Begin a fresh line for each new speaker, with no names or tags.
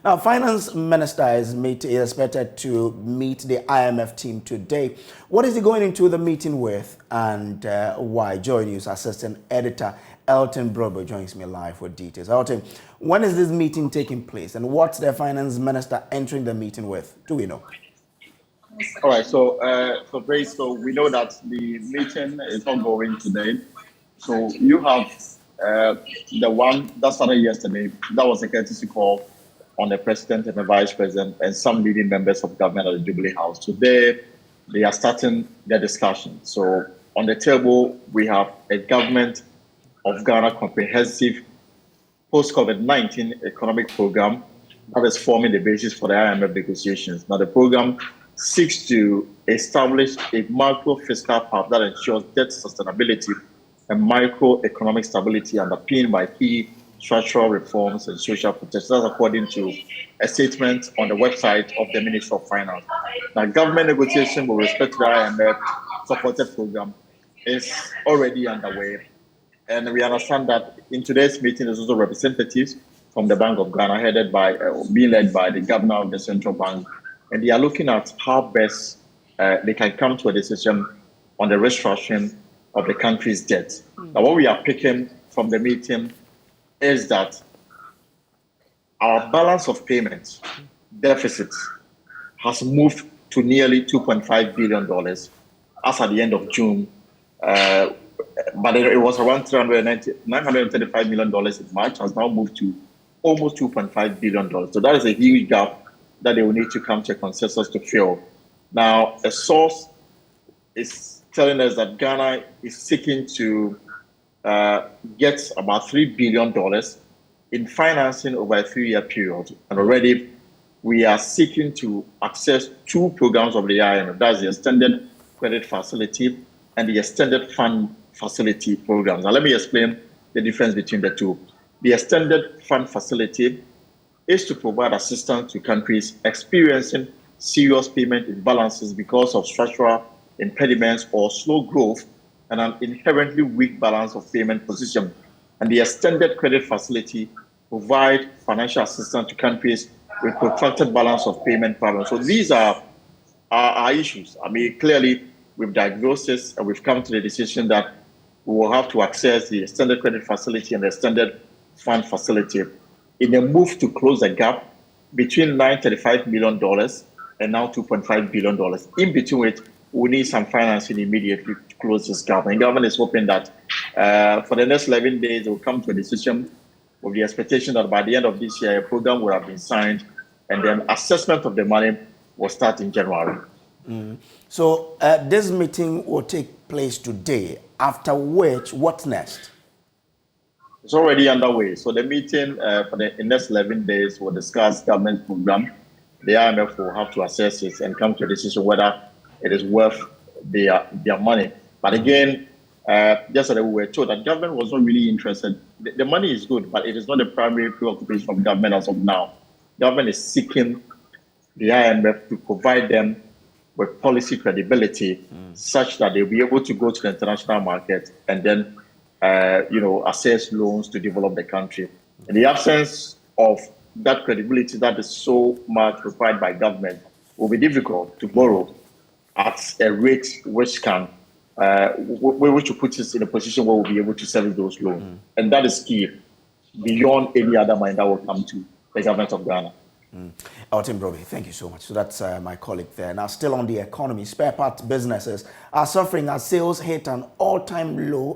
Now, Finance Minister is expected to meet the IMF team today. What is he going into the meeting with, and why? Joy News Assistant Editor Elton Brobo joins me live with details. Elton, when is this meeting taking place, and what's the Finance Minister entering the meeting with? Do we know?
All right, so Grace, so we know that the meeting is ongoing today. So you have the one that started yesterday. That was a courtesy call on the president and the vice president and some leading members of government at the Jubilee House. Today, they are starting their discussion. So on the table, we have a government of Ghana comprehensive post-COVID-19 economic program that is forming the basis for the IMF negotiations. Now, the program seeks to establish a macro fiscal path that ensures debt sustainability and microeconomic stability underpinned by key structural reforms and social protections. That's according to a statement on the website of the Ministry of Finance. Now, government negotiation with respect to the IMF supported program is already underway. And we understand that in today's meeting, there's also representatives from the Bank of Ghana, being led by the governor of the central bank. And they are looking at how best they can come to a decision on the restructuring of the country's debt. Now, what we are picking from the meeting is that our balance of payments deficit has moved to nearly $2.5 billion as at the end of June. But it was around $935 million in March, has now moved to almost $2.5 billion. So that is a huge gap that they will need to come to a consensus to fill. Now, a source is telling us that Ghana is seeking to get about $3 billion in financing over a 3-year period. And already we are seeking to access two programs of the IMF. That's the Extended Credit Facility and the Extended Fund Facility programs. Now, let me explain the difference between the two. The Extended Fund Facility is to provide assistance to countries experiencing serious payment imbalances because of structural impediments or slow growth and an inherently weak balance of payment position. And the Extended Credit Facility provides financial assistance to countries with protracted balance of payment problems. So these are our issues. I mean, clearly, we've diagnosed this and we've come to the decision that we will have to access the Extended Credit Facility and the Extended Fund Facility in a move to close the gap between $935 million and now $2.5 billion. In between which, we need some financing immediately to close this gap. And the government is hoping that for the next 11 days, they will come to a decision with the expectation that by the end of this year, a program will have been signed and then assessment of the money will start in January.
So this meeting will take place today, after which, what next?
It's already underway. So the meeting for the next 11 days will discuss government program. The IMF will have to assess it and come to a decision whether it is worth their money. But again, yesterday we were told that government was not really interested. The money is good, but it is not the primary preoccupation of government as of now. Government is seeking the IMF to provide them with policy credibility such that they'll be able to go to the international market and then assess loans to develop the country. In the absence of that credibility that is so much required by government, it will be difficult to borrow at a rate which can, which will put us in a position where we'll be able to service those loans. And that is key beyond any other money that will come to the government of Ghana.
Elton Broby, thank you so much. So that's my colleague there. Now, still on the economy, spare parts businesses are suffering as sales hit an all-time low